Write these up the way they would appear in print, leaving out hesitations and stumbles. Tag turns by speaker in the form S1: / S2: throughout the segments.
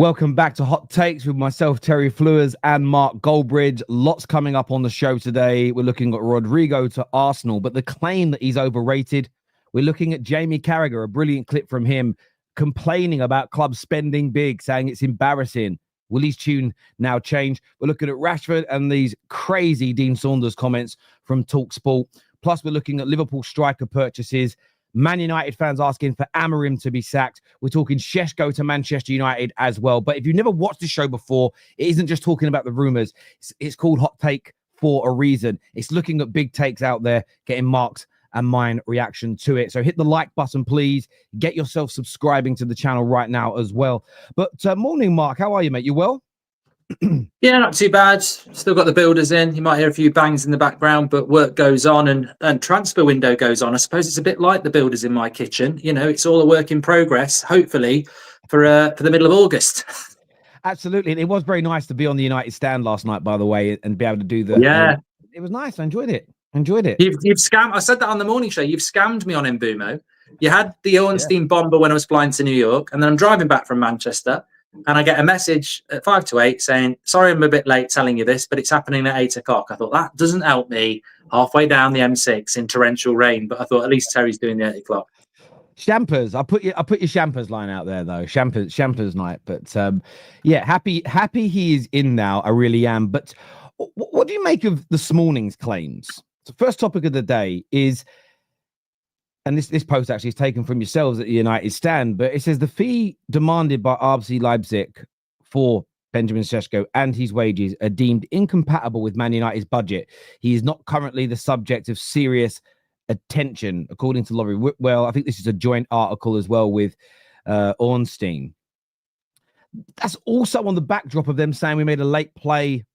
S1: Welcome back to Hot Takes with myself, Terry Flewers, and Mark Goldbridge. Lots coming up on the show today. We're looking at Rodrygo to Arsenal, but the claim that he's overrated. We're looking at Jamie Carragher, a brilliant clip from him complaining about clubs spending big, saying it's embarrassing. Will his tune now change? We're looking at Rashford and these crazy Dean Saunders comments from TALKsport. Plus, we're looking at Liverpool striker purchases. Man United fans asking for Amorim to be sacked. We're talking Sesko to Manchester United as well. But if you've never watched the show before, it isn't just talking about the rumours. It's called Hot Take for a reason. It's looking at big takes out there, getting Mark's and mine reaction to it. So hit the like button, please. Get yourself subscribing to the channel right now as well. But morning, Mark. How are you, mate? You well?
S2: Yeah, not too bad. Still got the builders in. You might hear a few bangs in the background, but work goes on and transfer window goes on. I suppose it's a bit like the builders in my kitchen. You know, it's all a work in progress, hopefully, for the middle of August.
S1: Absolutely. And it was very nice to be on the United stand last night, by the way, and be able to do the...
S2: Yeah.
S1: It was nice. I enjoyed it.
S2: You've scammed... I said that on the morning show. You've scammed me on Mbumo. You had the Ornstein bomber when I was flying to New York, and then I'm driving back from Manchester, and I get a message at 5 to 8 saying, sorry, I'm a bit late telling you this, but it's happening at 8 o'clock. I thought, that doesn't help me halfway down the M6 in torrential rain, but I thought at least Terry's doing the 8 o'clock.
S1: Shampers. I put your Shampers line out there though. Shampers night. But yeah, happy he is in now. I really am. But what do you make of this morning's claims? The first topic of the day is, and this post actually is taken from yourselves at the United stand, but it says the fee demanded by RB Leipzig for Benjamin Sesko and his wages are deemed incompatible with Man United's budget. He is not currently the subject of serious attention, according to Laurie Whitwell. I think this is a joint article as well with Ornstein. That's also on the backdrop of them saying we made a late play.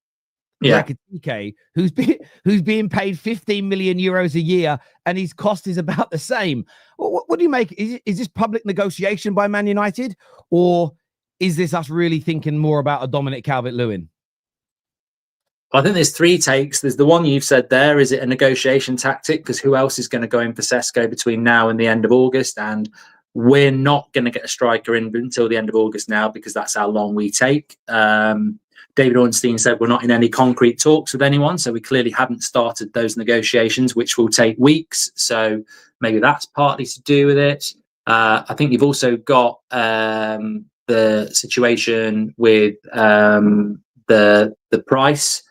S1: Yeah, Ekitike, who's being paid 15 million euros a year, and his cost is about the same. What do you make? Is this public negotiation by Man United, or is this us really thinking more about a Dominic Calvert-Lewin?
S2: I think there's three takes. There's the one you've said there. Is it a negotiation tactic? Because who else is going to go in for Sesko between now and the end of August? And we're not going to get a striker in until the end of August now, because that's how long we take. David Ornstein said we're not in any concrete talks with anyone, so we clearly haven't started those negotiations, which will take weeks. So maybe that's partly to do with it. I think you've also got the situation with the price.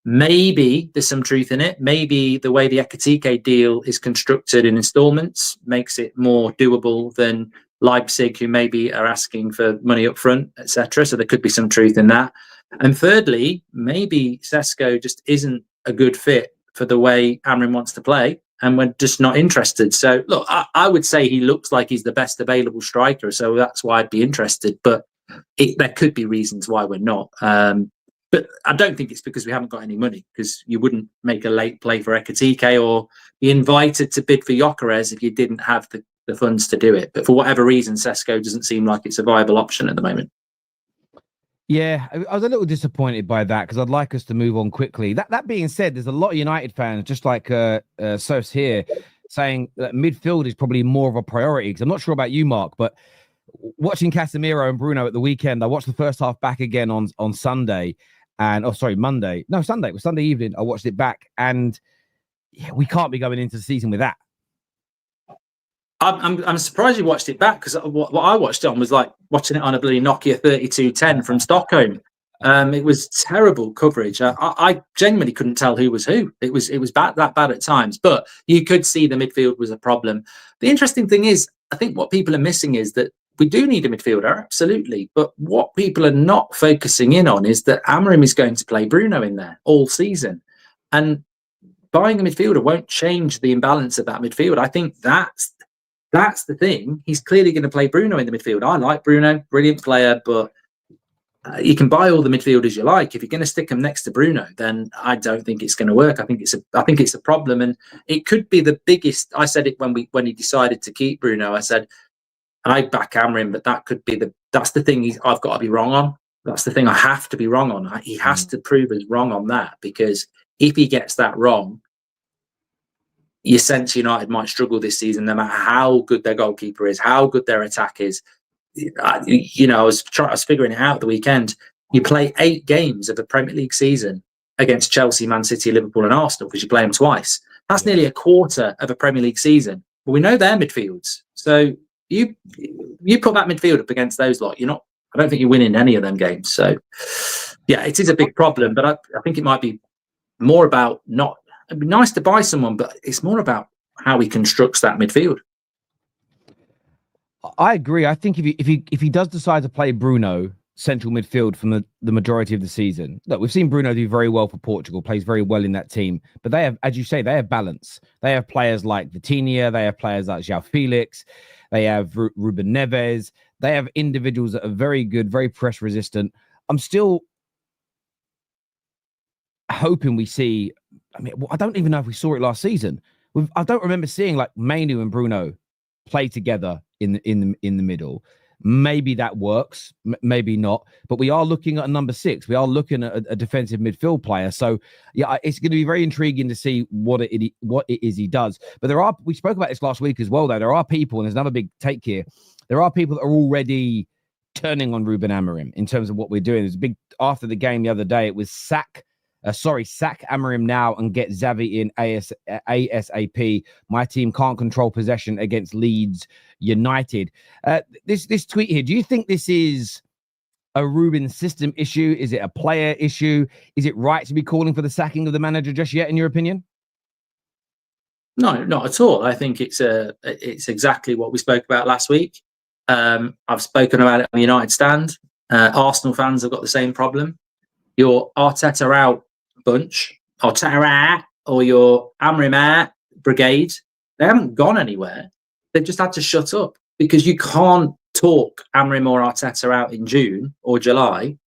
S2: Maybe there's some truth in it. Maybe the way the Ekitike deal is constructed in installments makes it more doable than Leipzig, who maybe are asking for money up front, etc. So there could be some truth in that. And thirdly, maybe Sesko just isn't a good fit for the way Amorim wants to play, and we're just not interested. So, look, I would say he looks like he's the best available striker, so that's why I'd be interested. But there could be reasons why we're not. But I don't think it's because we haven't got any money, because you wouldn't make a late play for Ekitike or be invited to bid for Gyökeres if you didn't have the funds to do it. But for whatever reason, Sesko doesn't seem like it's a viable option at the moment.
S1: Yeah, I was a little disappointed by that, because I'd like us to move on quickly. That being said, there's a lot of United fans, just like Sos here, saying that midfield is probably more of a priority. Because I'm not sure about you, Mark, but watching Casemiro and Bruno at the weekend, I watched the first half back again on Sunday, and Monday. No, Sunday. It was Sunday evening. I watched it back, and yeah, we can't be going into the season with that.
S2: I'm surprised you watched it back, because what I watched it on was like watching it on a bloody Nokia 3210 from Stockholm. It was terrible coverage. I genuinely couldn't tell who was who. It was that bad at times, but you could see the midfield was a problem. The interesting thing is, I think what people are missing is that we do need a midfielder, absolutely. But what people are not focusing in on is that Amorim is going to play Bruno in there all season. And buying a midfielder won't change the imbalance of that midfield. I think that's the thing. He's clearly going to play Bruno in the midfield. I like Bruno, brilliant player, but you can buy all the midfielders you like. If you're going to stick them next to Bruno, then I don't think it's going to work. I think it's a problem, and it could be the biggest. I said it when he decided to keep Bruno. I said I back Amorim, but that's the thing I've got to be wrong on. That's the thing I have to be wrong on. He has to prove us wrong on that, because if he gets that wrong, you sense United might struggle this season, no matter how good their goalkeeper is, how good their attack is. I was figuring it out the weekend. You play 8 games of a Premier League season against Chelsea, Man City, Liverpool, and Arsenal because you play them twice. That's nearly a quarter of a Premier League season. But we know they're midfields, so you put that midfield up against those lot. I don't think you're winning any of them games. So yeah, it is a big problem. But I think it might be more about not. It'd be nice to buy someone, but it's more about how he constructs that midfield.
S1: I agree. I think if he does decide to play Bruno central midfield from the majority of the season, look, we've seen Bruno do very well for Portugal, plays very well in that team. But they have, as you say, they have balance. They have players like Vitinha, they have players like João Felix, they have Ruben Neves. They have individuals that are very good, very press resistant. I'm still hoping we see. I mean, I don't even know if we saw it last season. I don't remember seeing like Manu and Bruno play together in the middle. Maybe that works, maybe not. But we are looking at a number 6. We are looking at a defensive midfield player. So yeah, it's going to be very intriguing to see what it is he does. But we spoke about this last week as well, though. There are people, and there's another big take here. There are people that are already turning on Ruben Amorim in terms of what we're doing. There's a big after the game the other day. It was sack Amorim now and get Xavi in ASAP. My team can't control possession against Leeds United. This tweet here, do you think this is a Ruben system issue? Is it a player issue? Is it right to be calling for the sacking of the manager just yet, in your opinion?
S2: No, not at all. I think it's exactly what we spoke about last week. I've spoken about it on the United stand. Arsenal fans have got the same problem. Your Arteta out bunch, Arteta out, or your Amorim out brigade, they haven't gone anywhere. They've just had to shut up because you can't talk Amorim or Arteta out in June or July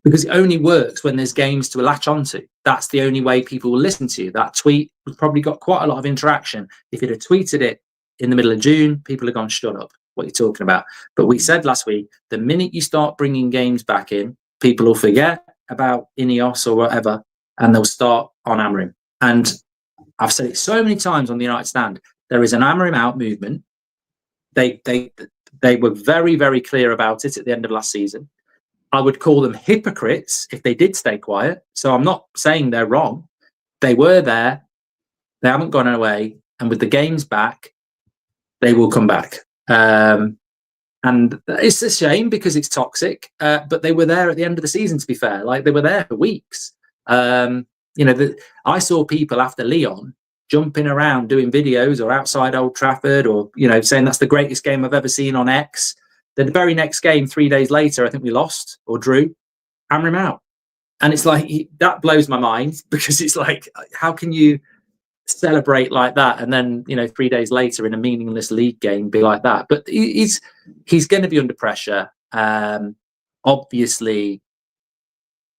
S2: because it only works when there's games to latch onto. That's the only way people will listen to you. That tweet has probably got quite a lot of interaction. If you'd have tweeted it in the middle of June, people have gone, shut up, what you're talking about. But we said last week, the minute you start bringing games back in, people will forget about Ineos or whatever, and they'll start on Amorim. And I've said it so many times on the United stand, there is an Amorim out movement. They were very, very clear about it at the end of last season. I would call them hypocrites if they did stay quiet. So I'm not saying they're wrong. They were there. They haven't gone away. And with the games back, they will come back. And it's a shame because it's toxic, but they were there at the end of the season, to be fair. Like, they were there for weeks. I saw people after Lyon jumping around doing videos or outside Old Trafford or, saying that's the greatest game I've ever seen on X. The very next game, 3 days later, I think we lost or drew. Amorim out. And it's like, that blows my mind because it's like, how can you celebrate like that and then 3 days later in a meaningless league game be like that? But he's going to be under pressure. Obviously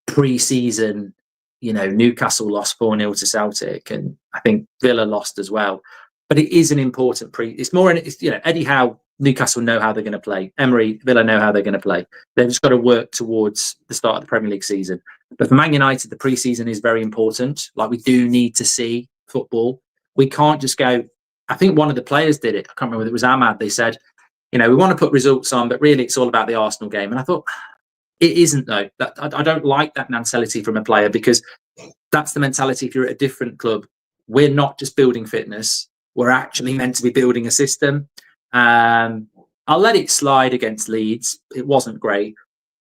S2: pre-season, Newcastle lost 4-0 to Celtic, and I think Villa lost as well. But it is an important Eddie Howe, Newcastle know how they're going to play. Emery, Villa know how they're going to play. They've just got to work towards the start of the Premier League season. But for Man United, the pre-season is very important. Like, we do need to see football. We can't just go. I think one of the players did it. I can't remember whether it was Ahmad. They said, we want to put results on, but really it's all about the Arsenal game. And I thought, it isn't, though. I don't like that mentality from a player, because that's the mentality if you're at a different club. We're not just building fitness. We're actually meant to be building a system. I'll let it slide against Leeds. It wasn't great.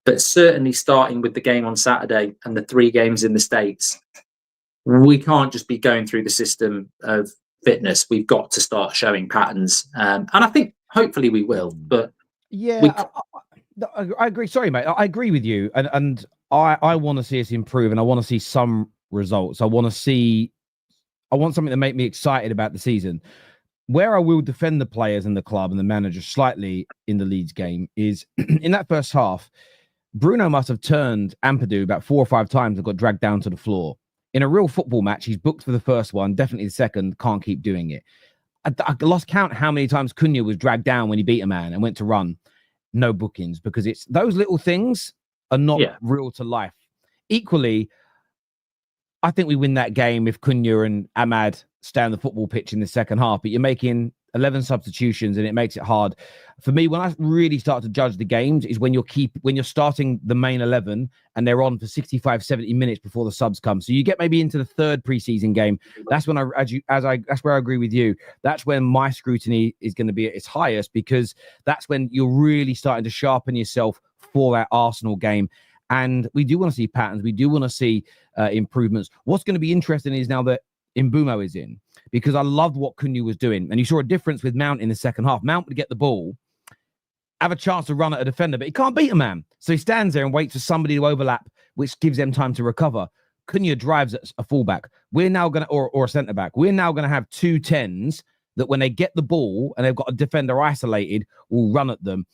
S2: But certainly starting with the game on Saturday and the 3 games in the States, we can't just be going through the system of fitness. We've got to start showing patterns. And I think hopefully we will. But
S1: yeah, I agree. Sorry, mate. I agree with you. And I want to see us improve, and I want to see some results. I want something to make me excited about the season. Where I will defend the players and the club and the manager slightly in the Leeds game is in that first half, Bruno must have turned Ampadu about 4 or 5 times and got dragged down to the floor. In a real football match, he's booked for the first one, definitely the second, can't keep doing it. I lost count how many times Cunha was dragged down when he beat a man and went to run. No bookings, because it's those little things are not real to life. Equally, I think we win that game if Cunha and Ahmad stay on the football pitch in the second half, but you're making 11 substitutions, and it makes it hard. For me, when I really start to judge the games is when you're starting the main 11 and they're on for 65, 70 minutes before the subs come. So you get maybe into the third preseason game. That's when that's where I agree with you. That's when my scrutiny is going to be at its highest, because that's when you're really starting to sharpen yourself for that Arsenal game. And we do want to see patterns. We do want to see improvements. What's going to be interesting is now that Mbeumo is in, because I loved what Cunha was doing. And you saw a difference with Mount in the second half. Mount would get the ball, have a chance to run at a defender, but he can't beat a man. So he stands there and waits for somebody to overlap, which gives them time to recover. Cunha drives at a fullback. We're now going to, or a centre back. We're now going to have 2 10s that when they get the ball and they've got a defender isolated, will run at them.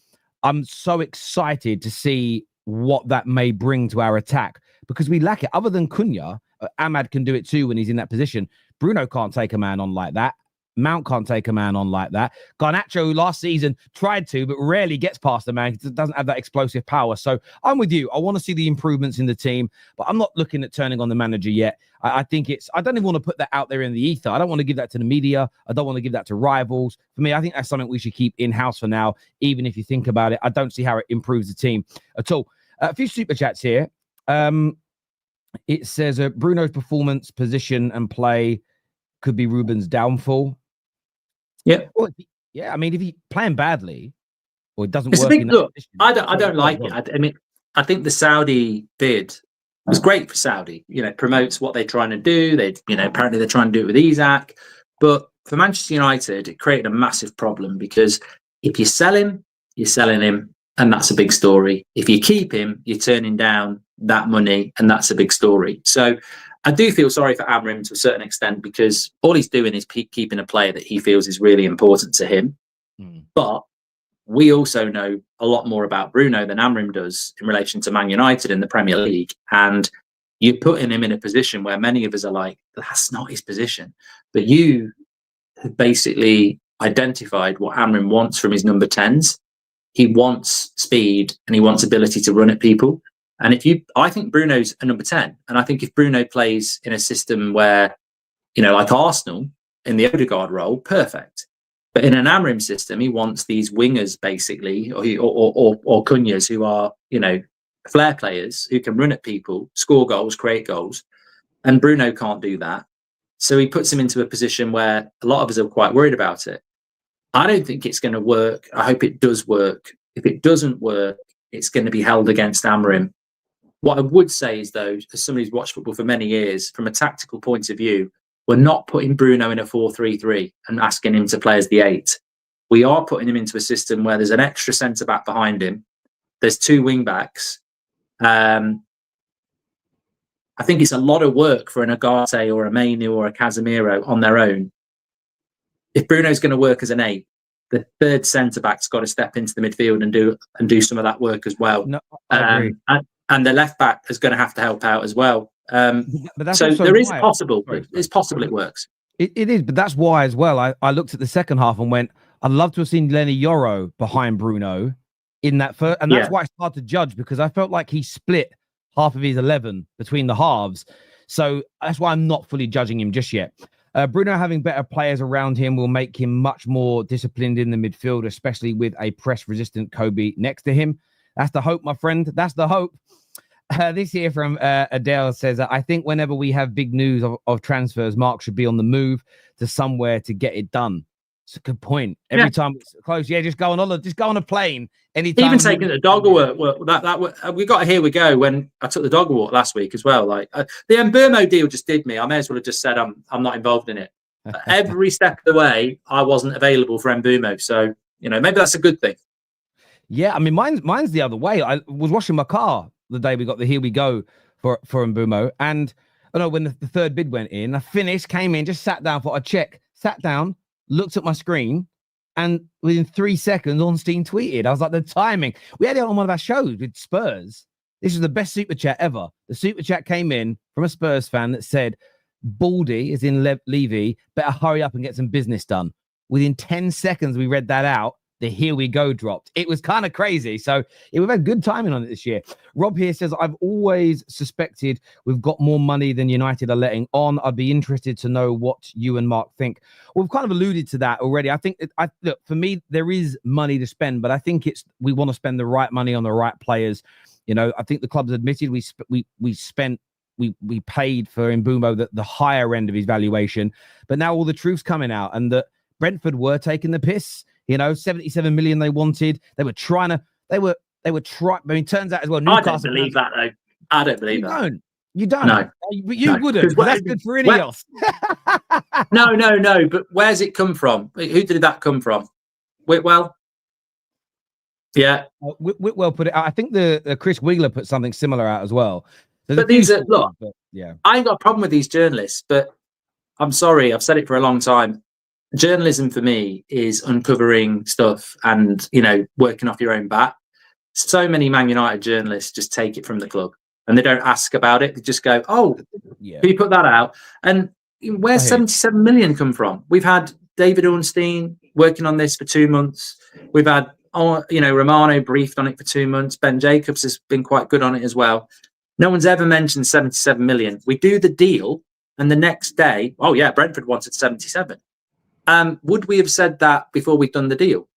S1: I'm so excited to see what that may bring to our attack, because we lack it. Other than Cunha, Ahmad can do it too when he's in that position. Bruno can't take a man on like that. Mount can't take a man on like that. Garnacho, who last season tried to, but rarely gets past the man, doesn't have that explosive power. So I'm with you. I want to see the improvements in the team, but I'm not looking at turning on the manager yet. I think I don't even want to put that out there in the ether. I don't want to give that to the media. I don't want to give that to rivals. For me, I think that's something we should keep in-house for now. Even if you think about it, I don't see how it improves the team at all. A few super chats here. It says Bruno's performance, position, and play could be Ruben's downfall.
S2: Yeah.
S1: Well, yeah. I mean, if he's playing badly or it doesn't
S2: It's
S1: work.
S2: Look, I don't like it. I mean, I think the Saudi bid was great for Saudi. You know, promotes what they're trying to do. Apparently they're trying to do it with Isak. But for Manchester United, it created a massive problem, because if you sell him, you're selling him, and that's a big story. If you keep him, you're turning down that money, and that's a big story. So I do feel sorry for Amrim to a certain extent, because all he's doing is keeping a player that he feels is really important to him. But we also know a lot more about Bruno than Amrim does in relation to Man United in the Premier League. And you're putting him in a position where many of us are like, that's not his position. But you have basically identified what Amrim wants from his number 10s. He wants speed and he wants ability to run at people. And I think Bruno's a number 10. And I think if Bruno plays in a system where, like Arsenal in the Odegaard role, perfect. But in an Amrim system, he wants these wingers basically, or Cunhas, who are, flair players who can run at people, score goals, create goals. And Bruno can't do that. So he puts him into a position where a lot of us are quite worried about it. I don't think it's going to work. I hope it does work. If it doesn't work, it's going to be held against Amrim. What I would say is, though, as somebody who's watched football for many years, from a tactical point of view, we're not putting Bruno in a 4-3-3 and asking him to play as the 8. We are putting him into a system where there's an extra centre-back behind him. There's 2 wing-backs. I think it's a lot of work for an Agate or a Mainu or a Casemiro on their own. If Bruno's going to work as an 8, the third centre-back's got to step into the midfield and do some of that work as well.
S1: No, I agree.
S2: And the left-back is going to have to help out as well.
S1: But that's
S2: so there is
S1: why.
S2: possible. It's possible it works.
S1: It is, but that's why as well. I looked at the second half and went, I'd love to have seen Lenny Yoro behind Bruno in that first. And that's why it's hard to judge, because I felt like he split half of his 11 between the halves. So that's why I'm not fully judging him just yet. Bruno having better players around him will make him much more disciplined in the midfield, especially with a press-resistant Kobe next to him. That's the hope, my friend. That's the hope. This here from Adele says, I think whenever we have big news of transfers, Mark should be on the move to somewhere to get it done. It's a good point. Every time it's close, just go on a plane. Anytime.
S2: Even taking the dog a walk. We got a here we go when I took the dog a walk last week as well. Like the Mbeumo deal just did me. I may as well have just said I'm not involved in it. Every step of the way, I wasn't available for Mbeumo. So maybe that's a good thing.
S1: Yeah, I mean, mine's the other way. I was washing my car the day we got the here we go for Mbeumo, and when the third bid went in, I finished, came in, just sat down for a check, sat down, looked at my screen, and within 3 seconds, Ornstein tweeted. I was like, the timing. We had it on one of our shows with Spurs. This was the best super chat ever. The super chat came in from a Spurs fan that said, Baldy, as in Levy, better hurry up and get some business done. Within 10 seconds, we read that out. the here we go dropped. It was kind of crazy. So we've had good timing on it this year. Rob here says, I've always suspected we've got more money than United are letting on. I'd be interested to know what you and Mark think. Well, we've kind of alluded to that already. I think look, for me, there is money to spend, but I think we want to spend the right money on the right players. You know, I think the club's admitted we paid for Mbeumo the higher end of his valuation, but now all the truth's coming out, and that Brentford were taking the piss. You know, 77 million they wanted. They were trying to. They were trying. I mean, turns out as well. Newcastle,
S2: I don't believe that though. I don't believe that.
S1: You don't.
S2: No.
S1: But you wouldn't. That's good for Ineos.
S2: No. But where's it come from? Who did that come from? Whitwell. Yeah.
S1: Whitwell put it out. I think the Chris Wheeler put something similar out as well.
S2: But these are look.
S1: Yeah.
S2: I ain't got a problem with these journalists, but I'm sorry. I've said it for a long time. Journalism for me is uncovering stuff and, you know, working off your own bat. So many Man United journalists just take it from the club and they don't ask about it. They just go, oh,
S1: yeah,
S2: who put that out? And where's 77 million come from? We've had David Ornstein working on this for 2 months. We've had, Romano briefed on it for 2 months. Ben Jacobs has been quite good on it as well. No one's ever mentioned 77 million. We do the deal and the next day, oh yeah, Brentford wanted 77. Would we have said that before we'd done the deal?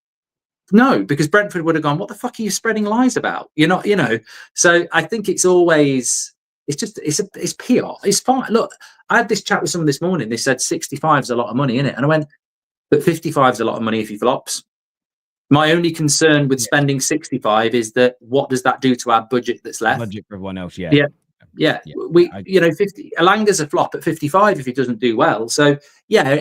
S2: No, because Brentford would have gone, what the fuck are you spreading lies about? You're not, you know. So I think it's always, it's PR. It's fine. Look, I had this chat with someone this morning. They said 65 is a lot of money, innit? And I went, but 55 is a lot of money if he flops. My only concern with spending 65 is that what does that do to our budget that's left?
S1: Budget for everyone else, yeah.
S2: Yeah. We, 50, Elanga's a flop at 55 if he doesn't do well. So, yeah,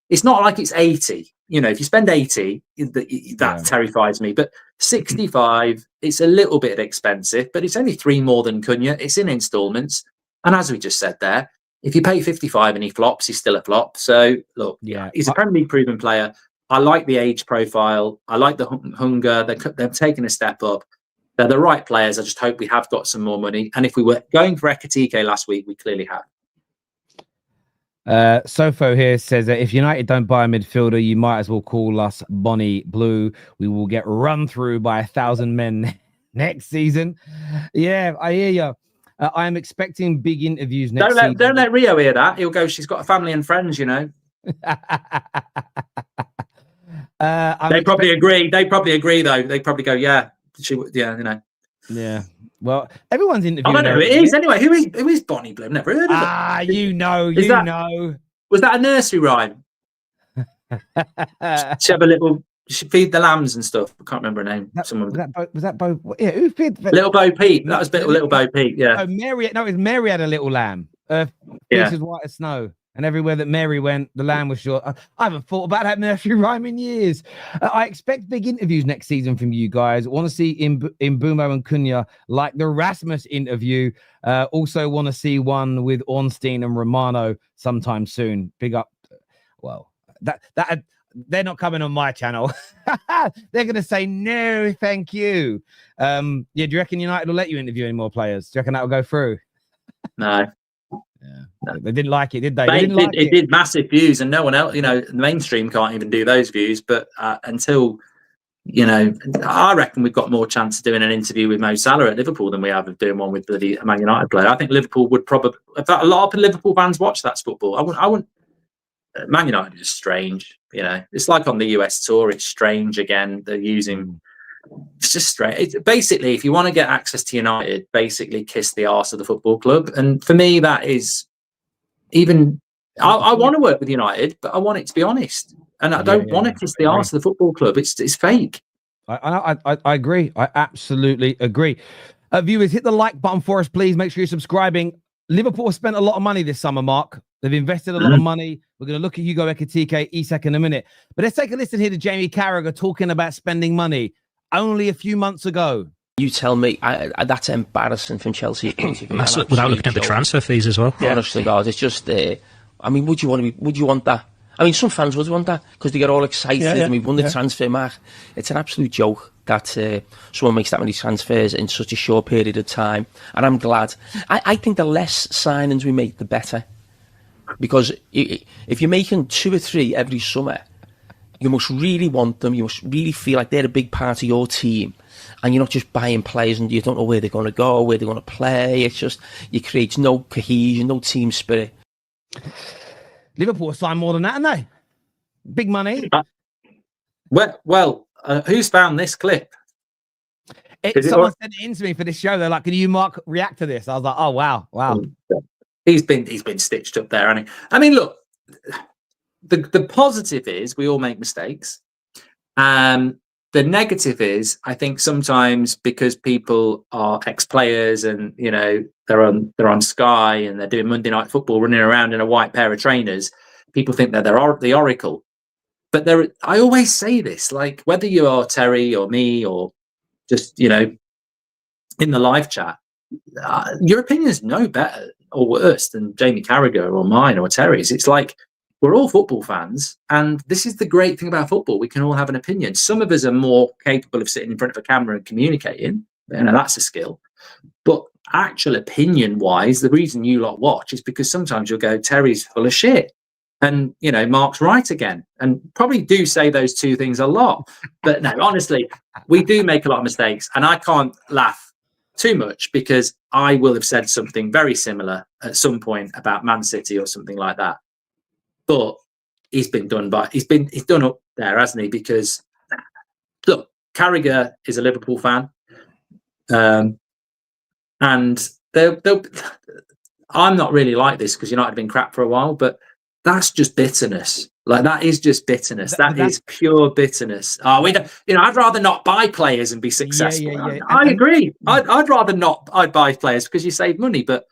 S2: it's not like it's 80. You know, if you spend 80, that terrifies me. But 65, it's a little bit expensive, but it's only 3 more than Cunha. It's in installments. And as we just said there, if you pay 55 and he flops, he's still a flop. So, look, he's a Premier League proven player. I like the age profile. I like the hunger. They've taken a step up. They're the right players. I just hope we have got some more money. And if we were going for Ekitike last week, we clearly have.
S1: Sofo here says that if United don't buy a midfielder, you might as well call us Bonnie Blue. We will get run through by 1,000 men next season. Yeah, I hear you. I am expecting big interviews next season.
S2: Don't let Rio hear that. He'll go, she's got a family and friends, you know. They probably agree. They probably agree, though. They probably go, you know. Yeah.
S1: Well, everyone's interviewing.
S2: I don't know who it is. Anyway, who is Bonnie Blue? I've never heard of it.
S1: You know.
S2: Was that a nursery rhyme? She have a little. She feed the lambs and stuff. I can't remember her name.
S1: Was that Bo? Yeah, who fed?
S2: Little Bo Peep. That was Little Bo Peep. Yeah.
S1: Oh, Mary. No, it was Mary had a little lamb. As white as snow. And everywhere that Mary went, the lamb was short. I haven't thought about that nursery rhyme in years. I expect big interviews next season from you guys. Want to see Mbeumo and Cunha like the Rasmus interview. Also want to see one with Ornstein and Romano sometime soon. Big up. Well, that they're not coming on my channel. They're going to say no, thank you. Do you reckon United will let you interview any more players? Do you reckon that will go through?
S2: No.
S1: Yeah. They didn't like it, did they?
S2: It did massive views, and no one else, you know, the mainstream can't even do those views. But until, you know, I reckon we've got more chance of doing an interview with Mo Salah at Liverpool than we have of doing one with the Man United player. I think Liverpool would probably, in fact, a lot of Liverpool fans watch that football. I wouldn't. Man United is strange, you know. It's like on the US tour. It's strange again. They're using. It's just strange. Basically, if you want to get access to United, basically kiss the arse of the football club. And for me, that is even. I want to work with United, but I want it to be honest, and I don't want to kiss the arse of the football club. It's fake.
S1: I agree. I absolutely agree. Viewers, hit the like button for us, please. Make sure you're subscribing. Liverpool spent a lot of money this summer, Mark. They've invested a lot of money. We're going to look at Hugo Ekitike, Isak in a minute. But let's take a listen here to Jamie Carragher talking about spending money only a few months ago.
S3: You tell me, that's embarrassing from Chelsea.
S4: Without looking at the transfer fees as well.
S3: Yeah. Honestly, God, it's just. I mean, would you want that? I mean, some fans would want that because they get all excited and we won the transfer mark. It's an absolute joke that someone makes that many transfers in such a short period of time. And I'm glad. I think the less signings we make, the better. Because if you're making 2 or 3 every summer, you must really want them. You must really feel like they're a big part of your team. And you're not just buying players and you don't know where they're going to go, where they're going to play. It's just, you create no cohesion, no team spirit.
S1: Liverpool signed more than that, haven't they? Big money.
S2: Well, who's found this clip?
S1: Someone sent it in to me for this show. They're like, "Can you, Mark, react to this?" I was like, "Oh wow."
S2: He's been stitched up there, hasn't he? I mean, look, the positive is we all make mistakes. The negative is, I think sometimes because people are ex-players and they're on Sky and they're doing Monday Night Football, running around in a white pair of trainers, people think that they're the oracle. But I always say this, like whether you are Terry or me or just in the live chat, your opinion is no better or worse than Jamie Carragher or mine or Terry's. It's like, we're all football fans, and this is the great thing about football. We can all have an opinion. Some of us are more capable of sitting in front of a camera and communicating. That's a skill. But actual opinion-wise, the reason you lot watch is because sometimes you'll go, Terry's full of shit. And, Mark's right again. And probably do say those two things a lot. But no, honestly, we do make a lot of mistakes. And I can't laugh too much because I will have said something very similar at some point about Man City or something like that. But he's done up there, hasn't he? Because look, Carragher is a Liverpool fan, and I'm not really like this because United have been crap for a while, but that's just bitterness. Like that is just bitterness. That is pure bitterness. We don't, I'd rather not buy players and be successful. Yeah. I agree. I'd rather not. I'd buy players because you save money, but.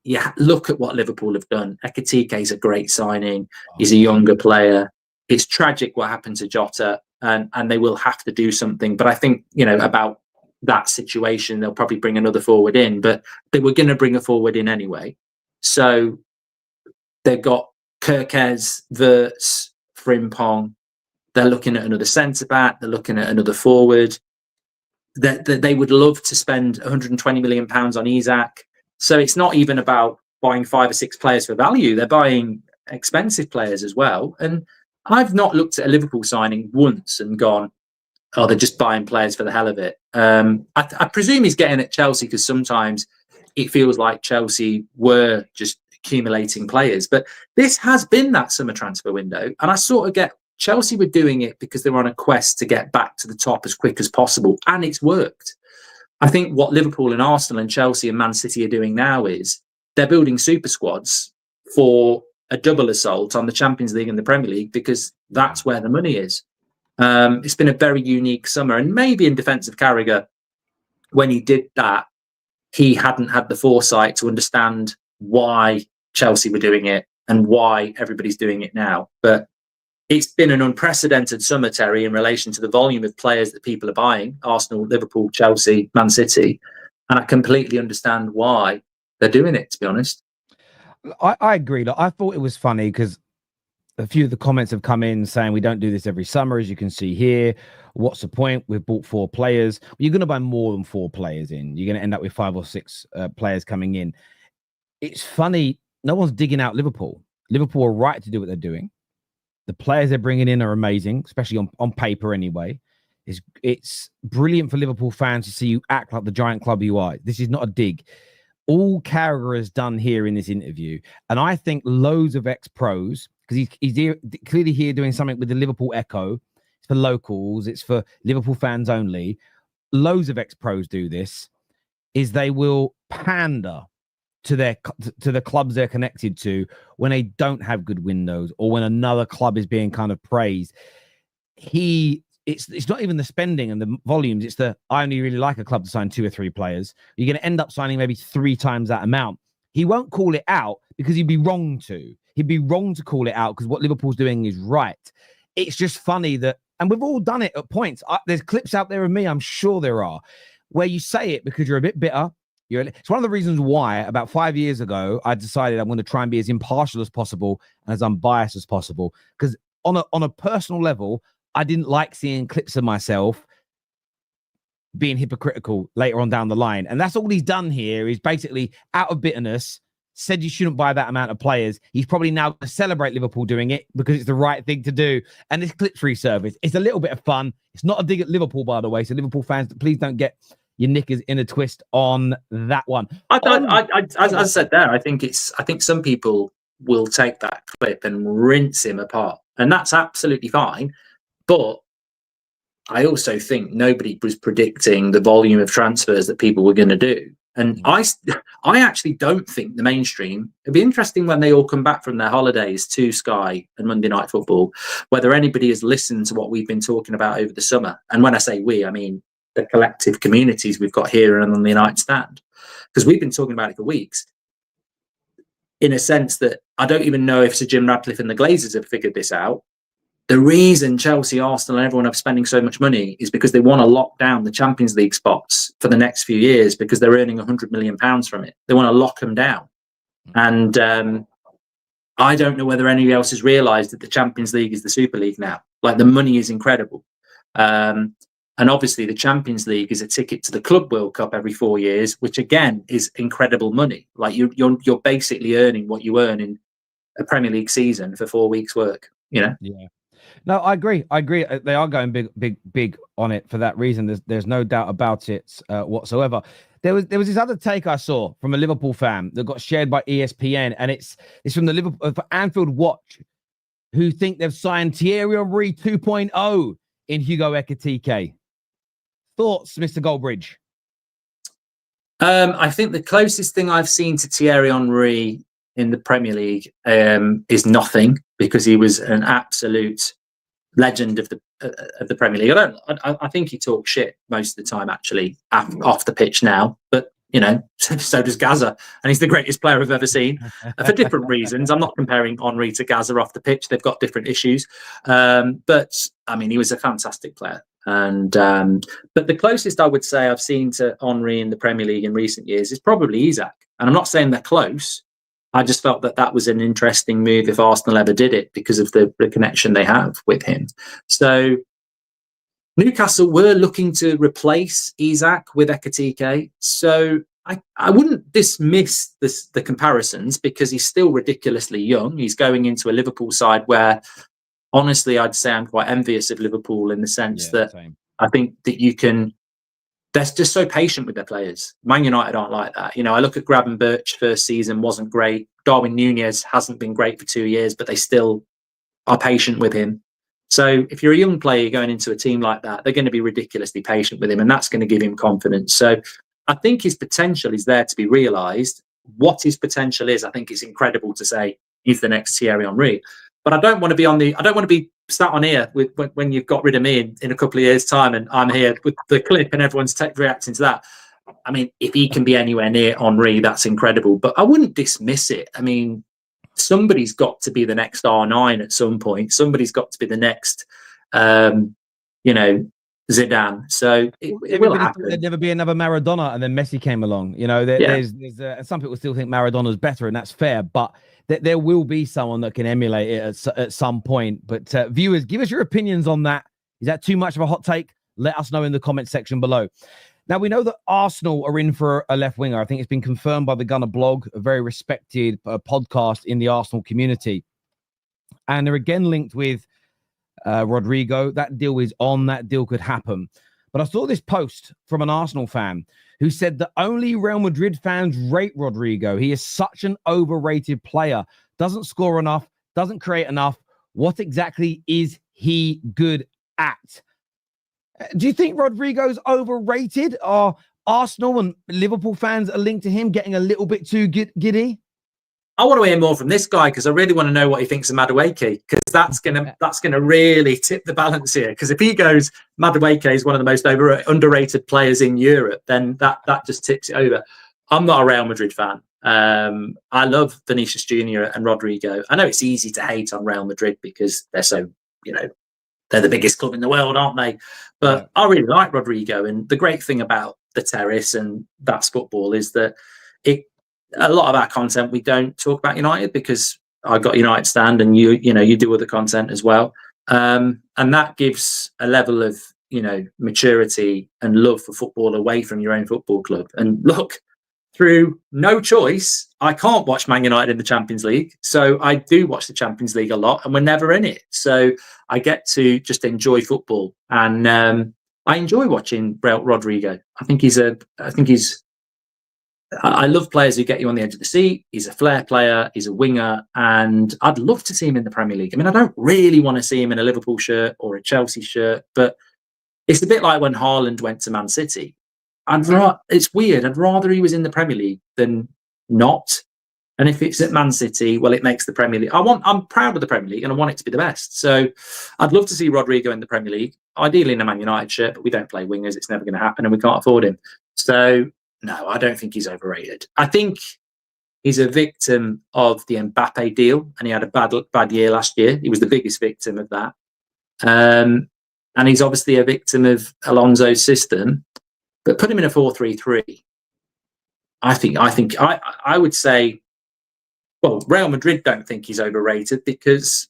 S2: Yeah, look at what Liverpool have done. Ekitike is a great signing. He's a younger player. It's tragic what happened to Jota, and they will have to do something. But I think, about that situation, they'll probably bring another forward in, but they were going to bring a forward in anyway. So they've got Kerkez, Wirtz, Frimpong. They're looking at another centre-back. They're looking at another forward. They would love to spend £120 million on Isak. So it's not even about buying 5 or 6 players for value. They're buying expensive players as well. And I've not looked at a Liverpool signing once and gone, oh, they're just buying players for the hell of it. I presume he's getting at Chelsea because sometimes it feels like Chelsea were just accumulating players. But this has been that summer transfer window. And I sort of get Chelsea were doing it because they were on a quest to get back to the top as quick as possible. And it's worked. I think what Liverpool and Arsenal and Chelsea and Man City are doing now is they're building super squads for a double assault on the Champions League and the Premier League because that's where the money is. It's been a very unique summer. And maybe in defence of Carragher, when he did that, he hadn't had the foresight to understand why Chelsea were doing it and why everybody's doing it now. But it's been an unprecedented summer, Terry, in relation to the volume of players that people are buying, Arsenal, Liverpool, Chelsea, Man City. And I completely understand why they're doing it, to be honest.
S1: I agree. I thought it was funny because a few of the comments have come in saying we don't do this every summer, as you can see here. What's the point? We've bought 4 players. Well, you're going to buy more than 4 players in. You're going to end up with 5 or 6 players coming in. It's funny. No one's digging out Liverpool. Liverpool are right to do what they're doing. The players they're bringing in are amazing, especially on paper anyway. It's brilliant for Liverpool fans to see you act like the giant club you are. This is not a dig. All Carragher has done here in this interview, and I think loads of ex-pros, because he's clearly here doing something with the Liverpool Echo. It's for locals. It's for Liverpool fans only. Loads of ex-pros do this, is they will pander to the clubs they're connected to when they don't have good windows or when another club is being kind of praised. It's not even the spending and the volumes. It's I only really like a club to sign 2 or 3 players. You're going to end up signing maybe 3 times that amount. He won't call it out because he'd be wrong to. He'd be wrong to call it out because what Liverpool's doing is right. It's just funny that, and we've all done it at points. There's clips out there of me, I'm sure there are, where you say it because you're a bit bitter. It's one of the reasons why about 5 years ago, I decided I'm going to try and be as impartial as possible and as unbiased as possible. Because on a personal level, I didn't like seeing clips of myself being hypocritical later on down the line. And that's all he's done here is basically out of bitterness, said you shouldn't buy that amount of players. He's probably now going to celebrate Liverpool doing it because it's the right thing to do. And this clips resurface, it's a little bit of fun. It's not a dig at Liverpool, by the way. So Liverpool fans, please don't get your knickers in a twist on that one.
S2: As I said there, I think some people will take that clip and rinse him apart, and that's absolutely fine. But I also think nobody was predicting the volume of transfers that people were going to do. And I actually don't think the mainstream, it'd be interesting when they all come back from their holidays to Sky and Monday Night Football, whether anybody has listened to what we've been talking about over the summer. And when I say we, I mean the collective communities we've got here and on the United Stand, because we've been talking about it for weeks, in a sense that I don't even know if Sir Jim Ratcliffe and the Glazers have figured this out. The reason Chelsea, Arsenal and everyone are spending so much money is because they want to lock down the Champions League spots for the next few years, because they're earning £100 million from it. They want to lock them down. And I don't know whether anybody else has realised that the Champions League is the Super League now. Like, the money is incredible. And obviously the Champions League is a ticket to the Club World Cup every 4 years, which again is incredible money. Like, you're basically earning what you earn in a Premier League season for 4 weeks' work, you know?
S1: Yeah. No, I agree. They are going big on it for that reason. There's no doubt about it whatsoever. There was this other take I saw from a Liverpool fan that got shared by ESPN, and it's from the Liverpool for Anfield Watch, who think they've signed Thierry Henry 2.0 in Hugo Ekitike. Thoughts, Mr. Goldbridge?
S2: I think the closest thing I've seen to Thierry Henry in the Premier League is nothing, because he was an absolute legend of the Premier League. I think he talks shit most of the time, actually, off the pitch now. But you know, so does Gaza, and he's the greatest player I've ever seen for different reasons. I'm not comparing Henry to Gaza off the pitch; they've got different issues. But I mean, he was a fantastic player. And but the closest I would say I've seen to Henry in the Premier League in recent years is probably Isak. And I'm not saying they're close. I just felt that was an interesting move if Arsenal ever did it, because of the connection they have with him. So Newcastle were looking to replace Isak with Ekitike. So I wouldn't dismiss the comparisons, because he's still ridiculously young. He's going into a Liverpool side where, honestly, I'd say I'm quite envious of Liverpool in the sense that same. I think that they're just so patient with their players. Man United aren't like that. You know, I look at Gravenberch, first season wasn't great. Darwin Nunez hasn't been great for 2 years, but they still are patient with him. So if you're a young player going into a team like that, they're going to be ridiculously patient with him, and that's going to give him confidence. So I think his potential is there to be realised. What his potential is, I think it's incredible to say he's the next Thierry Henry. But I don't want to be sat on here when you've got rid of me in a couple of years' time, and I'm here with the clip and everyone's reacting to that. I mean, if he can be anywhere near Henry, that's incredible. But I wouldn't dismiss it. I mean, somebody's got to be the next R9 at some point. Somebody's got to be the next, Zidane. So it will happen.
S1: There'd never be another Maradona, and then Messi came along. You know, there's some people still think Maradona's better, and that's fair. But there will be someone that can emulate it at some point. But viewers, give us your opinions on that. Is that too much of a hot take? Let us know in the comment section below. Now, we know that Arsenal are in for a left winger. I think it's been confirmed by the Gunner blog, a very respected podcast in the Arsenal community. And they're again linked with Rodrygo. That deal is on. That deal could happen. But I saw this post from an Arsenal fan who said that only Real Madrid fans rate Rodrygo. He is such an overrated player. Doesn't score enough. Doesn't create enough. What exactly is he good at? Do you think Rodrygo's overrated? Are Arsenal and Liverpool fans are linked to him getting a little bit too giddy?
S2: I want to hear more from this guy, because I really want to know what he thinks of Madueke, because that's gonna really tip the balance here. Because if he goes, Madueke is one of the most underrated players in Europe, then that just tips it over. I'm not a Real Madrid fan. I love Vinicius Junior and Rodrygo. I know it's easy to hate on Real Madrid because they're so, they're the biggest club in the world, aren't they? But I really like Rodrygo, and the great thing about the Terrace and That's Football is that a lot of our content, we don't talk about United, because I got United Stand, and you do other content as well, and that gives a level of maturity and love for football away from your own football club. And look, through no choice, I can't watch Man United in the Champions League. So I do watch the Champions League a lot, and we're never in it. So I get to just enjoy football, and I enjoy watching Rodrygo. I love players who get you on the edge of the seat. He's a flair player. He's a winger, and I'd love to see him in the Premier League. I mean, I don't really want to see him in a Liverpool shirt or a Chelsea shirt, but it's a bit like when Haaland went to Man City. It's weird. I'd rather he was in the Premier League than not. And if it's at Man City, well, it makes the Premier League. I'm proud of the Premier League, and I want it to be the best. So I'd love to see Rodrygo in the Premier League, ideally in a Man United shirt, but we don't play wingers. It's never going to happen, and we can't afford him. So no, I don't think he's overrated. I think he's a victim of the Mbappe deal, and he had a bad year last year. He was the biggest victim of that. And he's obviously a victim of Alonso's system. But put him in a 4-3-3. I would say, well, Real Madrid don't think he's overrated because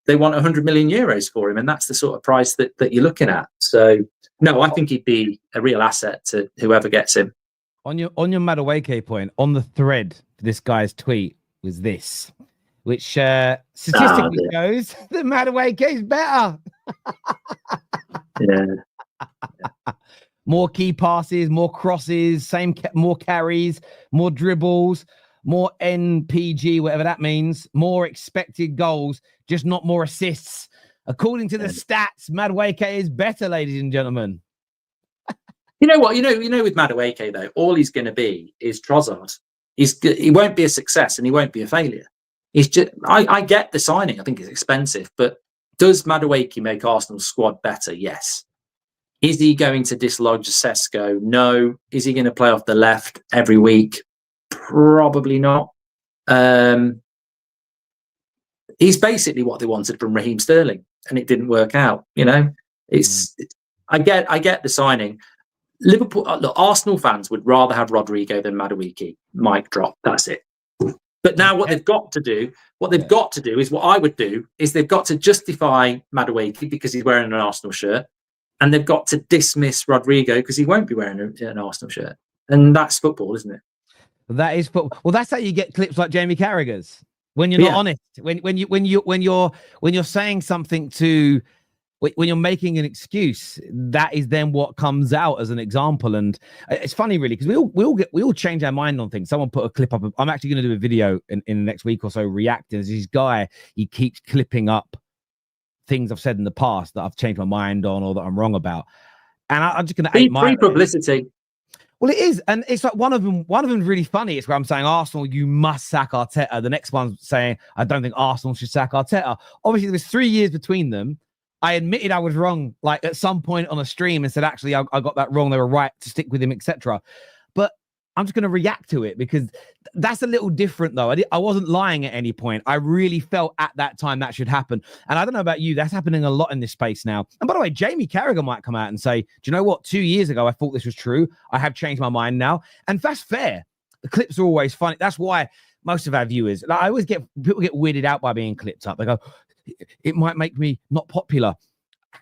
S2: they want 100 million euros for him, and that's the sort of price that you're looking at. So no, I think he'd be a real asset to whoever gets him.
S1: On your Madueke point, on the thread for this guy's tweet was this, which statistically shows that Madueke is better.
S2: Yeah.
S1: More key passes, more crosses, more carries, more dribbles, more NPG, whatever that means, more expected goals, just not more assists. According to the stats, Madueke is better, ladies and gentlemen.
S2: You know what? You know, with Madueke though, all he's going to be is Trossard. He won't be a success, and he won't be a failure. He's just. I get the signing. I think it's expensive, but does Madueke make Arsenal's squad better? Yes. Is he going to dislodge Sesko? No. Is he going to play off the left every week? Probably not. He's basically what they wanted from Raheem Sterling, and it didn't work out. You know, I get the signing. Liverpool, look, Arsenal fans would rather have Rodrygo than Madueke. Mic drop. That's it. But now what they've got to do is what I would do is they've got to justify Madueke because he's wearing an Arsenal shirt. And they've got to dismiss Rodrygo because he won't be wearing an Arsenal shirt, and that's football, isn't it?
S1: That is football. Well, that's how you get clips like Jamie Carragher's when you're not honest. When you're saying something when you're making an excuse, that is then what comes out as an example. And it's funny, really, because we all change our mind on things. Someone put a clip up. I'm actually going to do a video in the next week or so reacting. There's this guy, he keeps clipping up things I've said in the past that I've changed my mind on or that I'm wrong about, and I'm just going to
S2: free publicity.
S1: Well, it is, and it's like one of them's really funny. It's where I'm saying Arsenal, you must sack Arteta. The next one's saying I don't think Arsenal should sack Arteta. Obviously, there was 3 years between them. I admitted I was wrong, like at some point on a stream, and said actually I got that wrong. They were right to stick with him, etc. But I'm just going to react to it because that's a little different, though. I wasn't lying at any point. I really felt at that time that should happen. And I don't know about you, that's happening a lot in this space now. And by the way, Jamie Carragher might come out and say, do you know what? 2 years ago, I thought this was true. I have changed my mind now. And that's fair. The clips are always funny. That's why most of our viewers, like, people get weirded out by being clipped up. They go, it might make me not popular.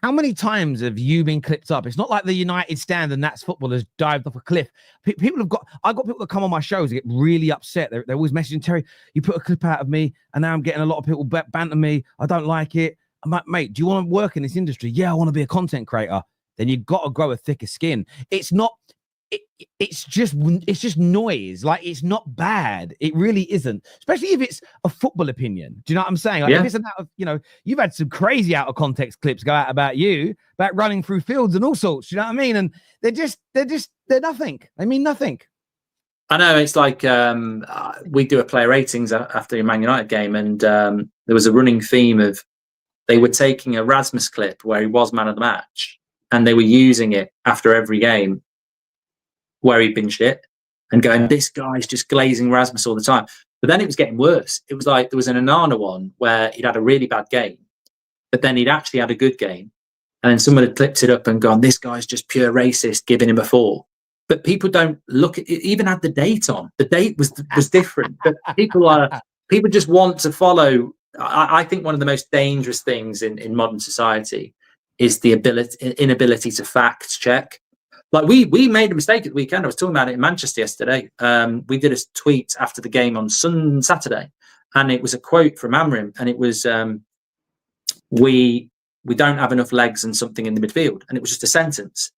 S1: How many times have you been clipped up? It's not like the United stand and that's football has dived off a cliff. I've got people that come on my shows and get really upset. They're always messaging Terry, you put a clip out of me and now I'm getting a lot of people banter me. I don't like it. I'm like, mate, do you want to work in this industry? Yeah, I want to be a content creator. Then you've got to grow a thicker skin. It's not, it's just noise. Like, it's not bad. It really isn't, especially if it's a football opinion. Do you know what I'm saying? Like, if it's you've had some crazy out of context clips go out about you, about running through fields and all sorts. Do you know what I mean? And they're nothing. They mean nothing.
S2: I know. It's like we do a player ratings after a Man United game, and there was a running theme of they were taking a Rasmus clip where he was man of the match, and they were using it after every game where he'd been shit and going, this guy's just glazing Rasmus all the time. But then it was getting worse. It was like there was an Onana one where he'd had a really bad game, but then he'd actually had a good game. And then someone had clipped it up and gone, this guy's just pure racist, giving him a 4. But people don't look at it, even had the date on. The date was different. But people just want to follow. I think one of the most dangerous things in modern society is the inability to fact check. Like we made a mistake at the weekend. I was talking about it in Manchester yesterday. We did a tweet after the game on Saturday, and it was a quote from Amrim, and it was we don't have enough legs and something in the midfield, and it was just a sentence.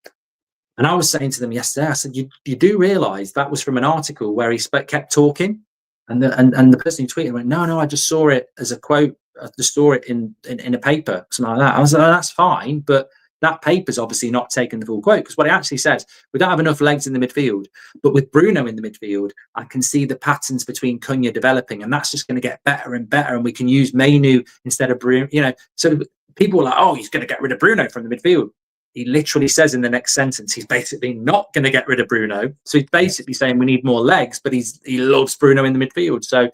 S2: And I was saying to them yesterday, I said, you do realise that was from an article where he kept talking, and the person who tweeted went, no, I just saw it as a quote. I just saw it in a paper, something like that. I was like, oh, that's fine, but that paper's obviously not taking the full quote, because what it actually says, we don't have enough legs in the midfield, but with Bruno in the midfield, I can see the patterns between Cunha developing, and that's just going to get better and better, and we can use Mainu instead of Bruno. So people were like, oh, he's going to get rid of Bruno from the midfield. He literally says in the next sentence, he's basically not going to get rid of Bruno. So he's basically saying we need more legs, but he loves Bruno in the midfield. So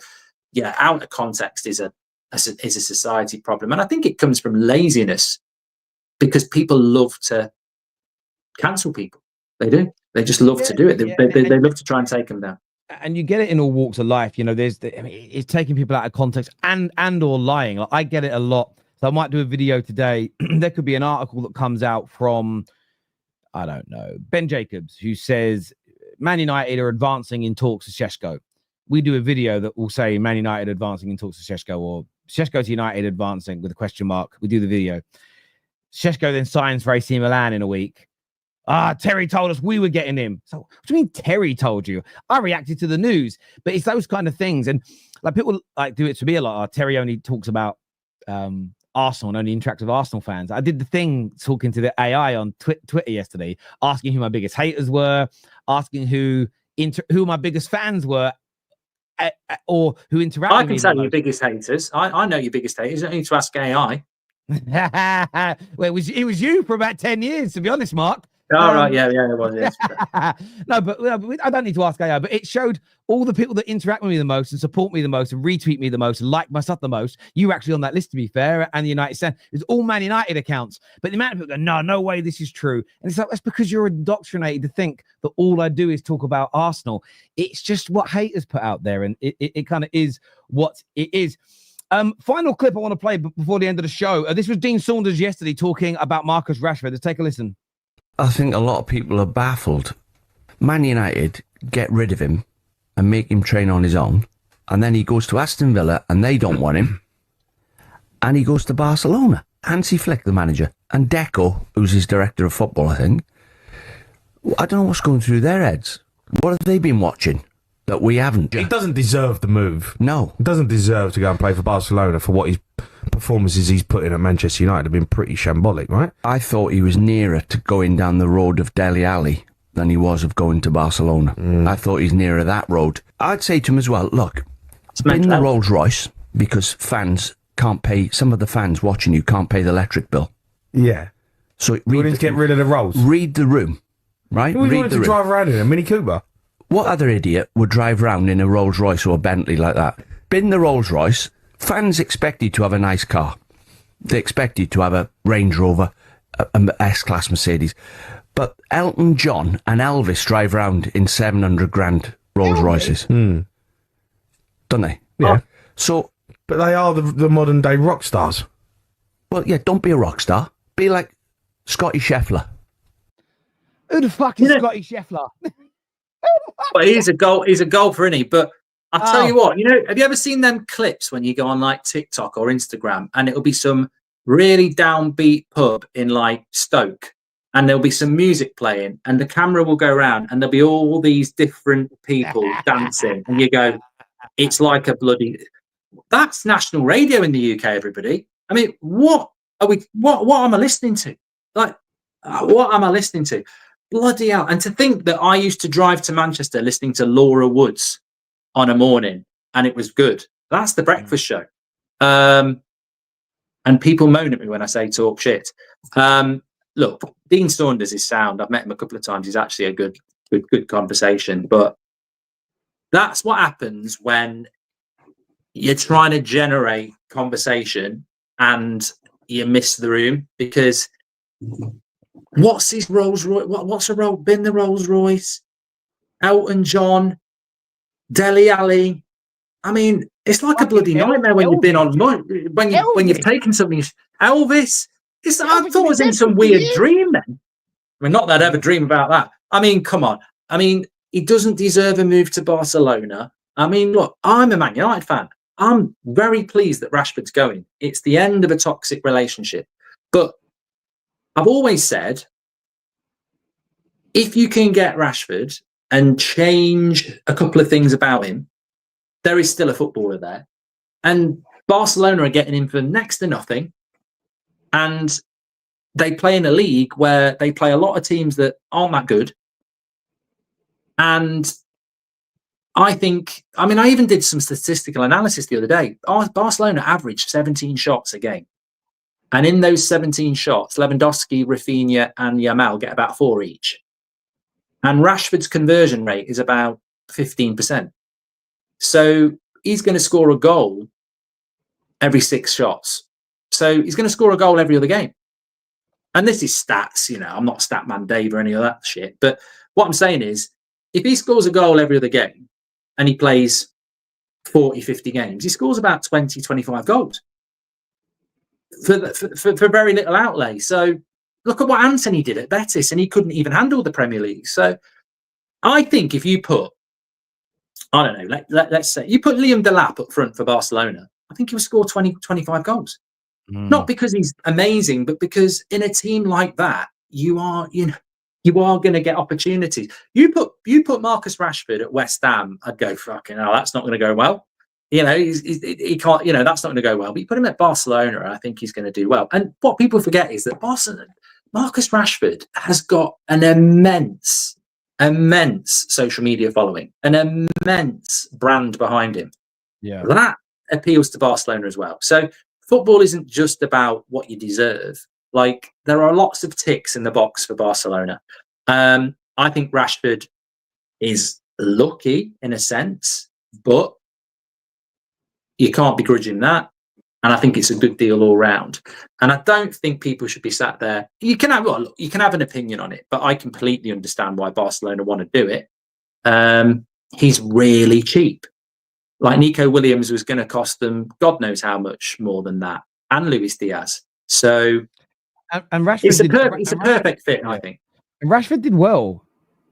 S2: yeah, out of context is a society problem. And I think it comes from laziness, because people love to cancel people. They do. They just love to do it. They love to try and take them down.
S1: And you get it in all walks of life. It's taking people out of context and or lying. Like, I get it a lot. So I might do a video today. There could be an article that comes out from, I don't know, Ben Jacobs, who says Man United are advancing in talks with Sesko. We do a video that will say Man United advancing in talks with Sesko, or Sesko to United advancing with a question mark. We do the video. Sesko then signs for AC Milan in a week. Terry told us we were getting him. So what do you mean Terry told you? I reacted to the news. But it's those kind of things. And like people like do it to me a lot. Terry only talks about Arsenal and only interacts with Arsenal fans. I did the thing talking to the AI on Twitter yesterday, asking who my biggest haters were, asking who my biggest fans were, or who interacted with me.
S2: I can tell you your biggest haters. I know your biggest haters. You don't need to ask AI.
S1: Well, it was you for about 10 years, to be honest, Mark.
S2: Right, yeah, it was. Yeah.
S1: No, but I don't need to ask AI, but it showed all the people that interact with me the most and support me the most and retweet me the most and like my stuff the most. You were actually on that list, to be fair, and the United Stand. It's all Man United accounts. But the amount of people go, no way this is true. And it's like, that's because you're indoctrinated to think that all I do is talk about Arsenal. It's just what haters put out there, and it kind of is what it is. Final clip I want to play before the end of the show. This was Dean Saunders yesterday talking about Marcus Rashford. Let's take a listen.
S5: I think a lot of people are baffled. Man United get rid of him and make him train on his own, and then he goes to Aston Villa and they don't want him, and he goes to Barcelona. Hansi Flick, the manager, and Deco, who's his director of football, I think. I don't know what's going through their heads. What have they been watching that we haven't?
S6: He doesn't deserve the move.
S5: No.
S6: He doesn't deserve to go and play for Barcelona for what his performances he's put in at Manchester United have been pretty shambolic, right?
S5: I thought he was nearer to going down the road of Dele Alli than he was of going to Barcelona. I thought he's nearer that road. I'd say to him as well, look, spin the Rolls Royce, because fans can't pay, some of the fans watching you can't pay the electric bill.
S6: Yeah.
S5: So
S6: we need to get rid of the Rolls.
S5: Read the room, right?
S6: We wanted to drive around in a Mini Cooper.
S5: What other idiot would drive round in a Rolls Royce or a Bentley like that? Bin the Rolls Royce. Fans expect you to have a nice car. They expect you to have a Range Rover, an S-Class Mercedes. But Elton John and Elvis drive around in 700 grand Rolls Royces. Don't they?
S6: Yeah.
S5: So,
S6: but they are the modern day rock stars.
S5: Well, yeah, don't be a rock star. Be like Scotty Scheffler.
S1: Who the fuck is Scotty Scheffler?
S2: But he's a golfer, isn't he? But I'll tell you what, have you ever seen them clips when you go on like TikTok or Instagram, and it'll be some really downbeat pub in like Stoke, and there'll be some music playing, and the camera will go around, and there'll be all these different people dancing, and you go, it's like a bloody... That's national radio in the UK, everybody. I mean, what am I listening to? Like, what am I listening to? Bloody hell. And to think that I used to drive to Manchester listening to Laura Woods on a morning, and it was good. That's the breakfast show. And people moan at me when I say talk shit. Look, Dean Saunders is sound. I've met him a couple of times. He's actually a good conversation. But that's what happens when you're trying to generate conversation and you miss the room, because what's his Rolls Royce? What's a roll? Bin the Rolls Royce, Elton John, Dele Alli. I mean, it's like a bloody nightmare when you've been on when you've taken something. Elvis. I thought it was in some weird dream then. I mean, not that I'd ever dream about that. I mean, come on. I mean, he doesn't deserve a move to Barcelona. I mean, look, I'm a Man United fan. I'm very pleased that Rashford's going. It's the end of a toxic relationship. But I've always said, if you can get Rashford and change a couple of things about him, there is still a footballer there. And Barcelona are getting him for next to nothing. And they play in a league where they play a lot of teams that aren't that good. And I think, I mean, I even did some statistical analysis the other day. Barcelona averaged 17 shots a game. And in those 17 shots, Lewandowski, Rafinha, and Yamal get about 4 each. And Rashford's conversion rate is about 15%. So he's going to score a goal every 6 shots. So he's going to score a goal every other game. And this is stats, you know, I'm not stat man Dave or any of that shit. But what I'm saying is, if he scores a goal every other game and he plays 40, 50 games, he scores about 20, 25 goals for very little outlay. So look at what Anthony did at Betis, and he couldn't even handle the Premier League. So I think if you put, I don't know, let's say you put Liam Delap up front for Barcelona, I think he would score 20, 25 goals. Not because he's amazing, but because in a team like that, you are going to get opportunities. You put Marcus Rashford at West Ham, I'd go, fucking hell, that's not going to go well. You know, he can't, you know, that's not going to go well. But you put him at Barcelona, and I think he's going to do well. And what people forget is that Marcus Rashford has got an immense social media following, an immense brand behind him.
S1: Yeah.
S2: That appeals to Barcelona as well. So football isn't just about what you deserve. Like, there are lots of ticks in the box for Barcelona. I think Rashford is lucky in a sense, but you can't begrudge him that. And I think it's a good deal all round. And I don't think people should be sat there. You can have an opinion on it, but I completely understand why Barcelona want to do it. He's really cheap. Like, Nico Williams was going to cost them God knows how much more than that, and Luis Diaz. So,
S1: and Rashford
S2: it's a perfect fit, I think.
S1: And Rashford did well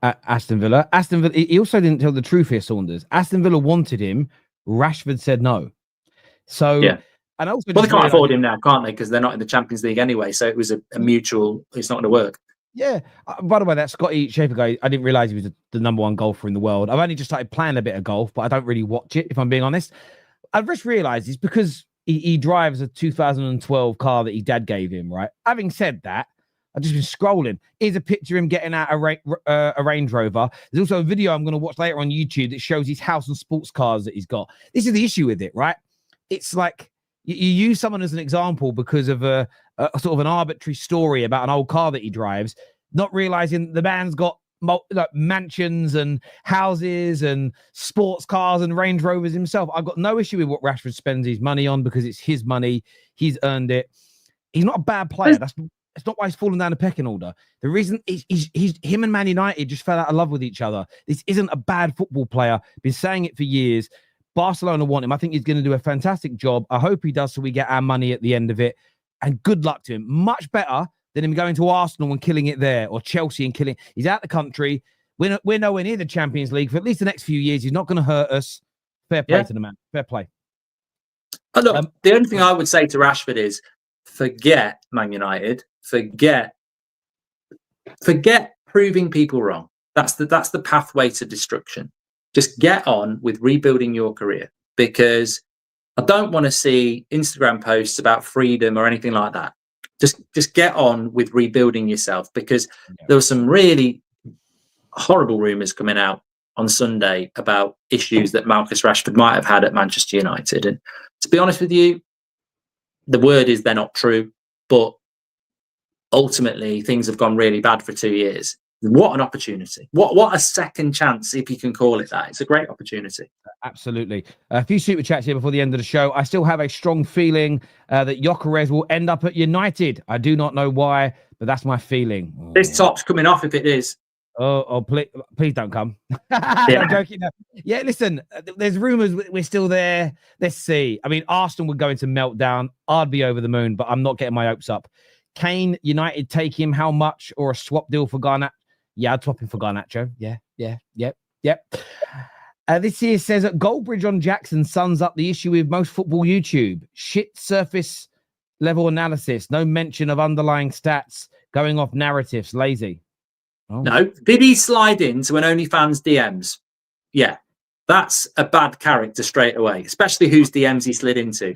S1: at Aston Villa. Aston Villa. He also didn't tell the truth here, Saunders. Aston Villa wanted him. Rashford said no. So,
S2: yeah.
S1: And also,
S2: well, they can't afford him now, can't they? Because they're not in the Champions League anyway. So it was a mutual. It's not going to work.
S1: Yeah. By the way, that Scotty Schaefer guy, I didn't realize he was the number 1 golfer in the world. I've only just started playing a bit of golf, but I don't really watch it, if I'm being honest. I've just realized it's because he drives a 2012 car that his dad gave him, right? Having said that, I've just been scrolling. Here's a picture of him getting out a Range Rover. There's also a video I'm going to watch later on YouTube that shows his house and sports cars that he's got. This is the issue with it, right? It's like you use someone as an example because of a sort of an arbitrary story about an old car that he drives, not realizing the man's got like mansions and houses and sports cars and Range Rovers himself. I've got no issue with what Rashford spends his money on because it's his money. He's earned it. He's not a bad player. That's not why he's fallen down the pecking order. The reason he's him and Man United just fell out of love with each other. This isn't a bad football player. Been saying it for years. Barcelona want him. I think he's going to do a fantastic job. I hope he does so we get our money at the end of it. And good luck to him. Much better than him going to Arsenal and killing it there, or Chelsea and killing. He's out the country. We're nowhere near the Champions League for at least the next few years. He's not going to hurt us. Fair play to the man. Fair play.
S2: Look, the only thing I would say to Rashford is forget Man United. Forget proving people wrong. That's the pathway to destruction. Just get on with rebuilding your career, because I don't want to see Instagram posts about freedom or anything like that. Just get on with rebuilding yourself, because there were some really horrible rumours coming out on Sunday about issues that Marcus Rashford might have had at Manchester United. And to be honest with you, the word is they're not true, but ultimately things have gone really bad for 2 years. What an opportunity. What a second chance, if you can call it that. It's a great opportunity.
S1: Absolutely. A few super chats here before the end of the show. I still have a strong feeling that Gyökeres will end up at United. I do not know why, but that's my feeling.
S2: This top's coming off if it is.
S1: Oh, please don't come. I'm joking. Yeah, listen, there's rumours we're still there. Let's see. I mean, Arsenal would go into meltdown. I'd be over the moon, but I'm not getting my hopes up. Kane, United take him. How much? Or a swap deal for Garnacho? Yeah, I'd swap him for Garnacho. Yep. This here says that Goldbridge on Jackson sums up the issue with most football YouTube. Shit surface level analysis. No mention of underlying stats. Going off narratives. Lazy. Oh.
S2: No. Did he slide into an OnlyFans DMs? Yeah. That's a bad character straight away, especially whose DMs he slid into.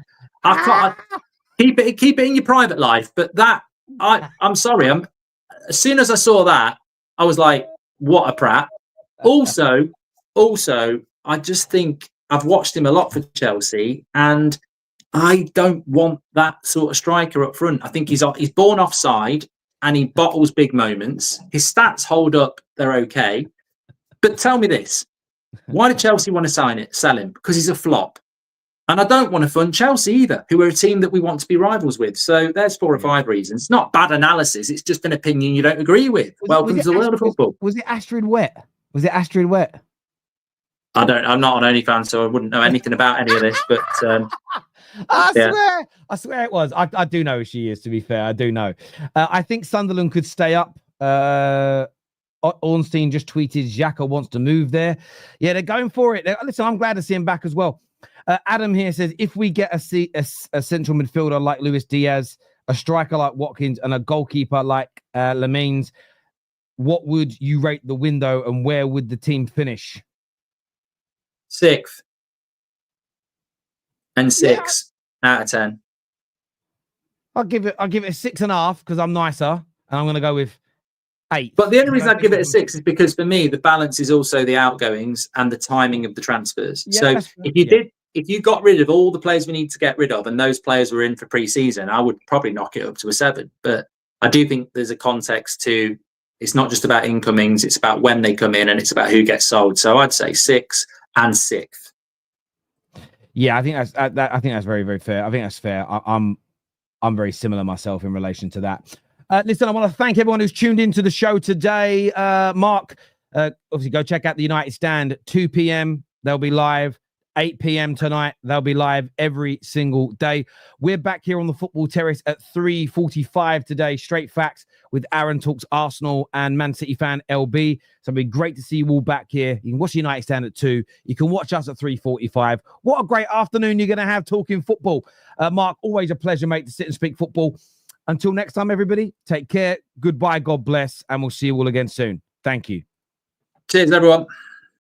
S2: Keep it in your private life. But I'm sorry. As soon as I saw that, I was like, what a prat. Also, I just think I've watched him a lot for Chelsea, and I don't want that sort of striker up front. I think he's born offside and he bottles big moments. His stats hold up; they're okay. But tell me this: why did Chelsea want to sell him? Because he's a flop, and I don't want to fund Chelsea either, who are a team that we want to be rivals with. So there's 4 or 5 reasons. It's not bad analysis; it's just an opinion you don't agree with. Welcome to the world of football.
S1: Was it Astrid Wett?
S2: I'm not on OnlyFans, so I wouldn't know anything about any of this. But
S1: I swear it was. I do know who she is. To be fair, I do know. I think Sunderland could stay up. Ornstein just tweeted Xhaka wants to move there. Yeah, they're going for it. Listen, I'm glad to see him back as well. Adam here says if we get a central midfielder like Luis Diaz, a striker like Watkins, and a goalkeeper like Lamines, what would you rate the window, and where would the team finish?
S2: 6th and 6 out of 10.
S1: I'll give it a 6.5 because I'm nicer, and I'm going to go with 8.
S2: But the only reason I'd give it a 6 is because for me the balance is also the outgoings and the timing of the transfers.
S1: Yeah,
S2: so if you got rid of all the players we need to get rid of, and those players were in for pre-season, I would probably knock it up to a 7. But I do think there's a context to. It's not just about incomings; it's about when they come in, and it's about who gets sold. So I'd say 6 and 6th.
S1: Yeah, I think that's very, very fair. I think that's fair. I'm very similar myself in relation to that. Listen, I want to thank everyone who's tuned into the show today. Mark, obviously go check out the United Stand. 2 p.m. They'll be live. 8 p.m. tonight. They'll be live every single day. We're back here on the Football Terrace at 3:45 today. Straight facts with Aaron Talks Arsenal and Man City fan LB. So it'll be great to see you all back here. You can watch the United Stand at 2. You can watch us at 3:45. What a great afternoon you're going to have talking football. Mark, always a pleasure, mate, to sit and speak football. Until next time, everybody, take care. Goodbye. God bless. And we'll see you all again soon. Thank you.
S2: Cheers, everyone.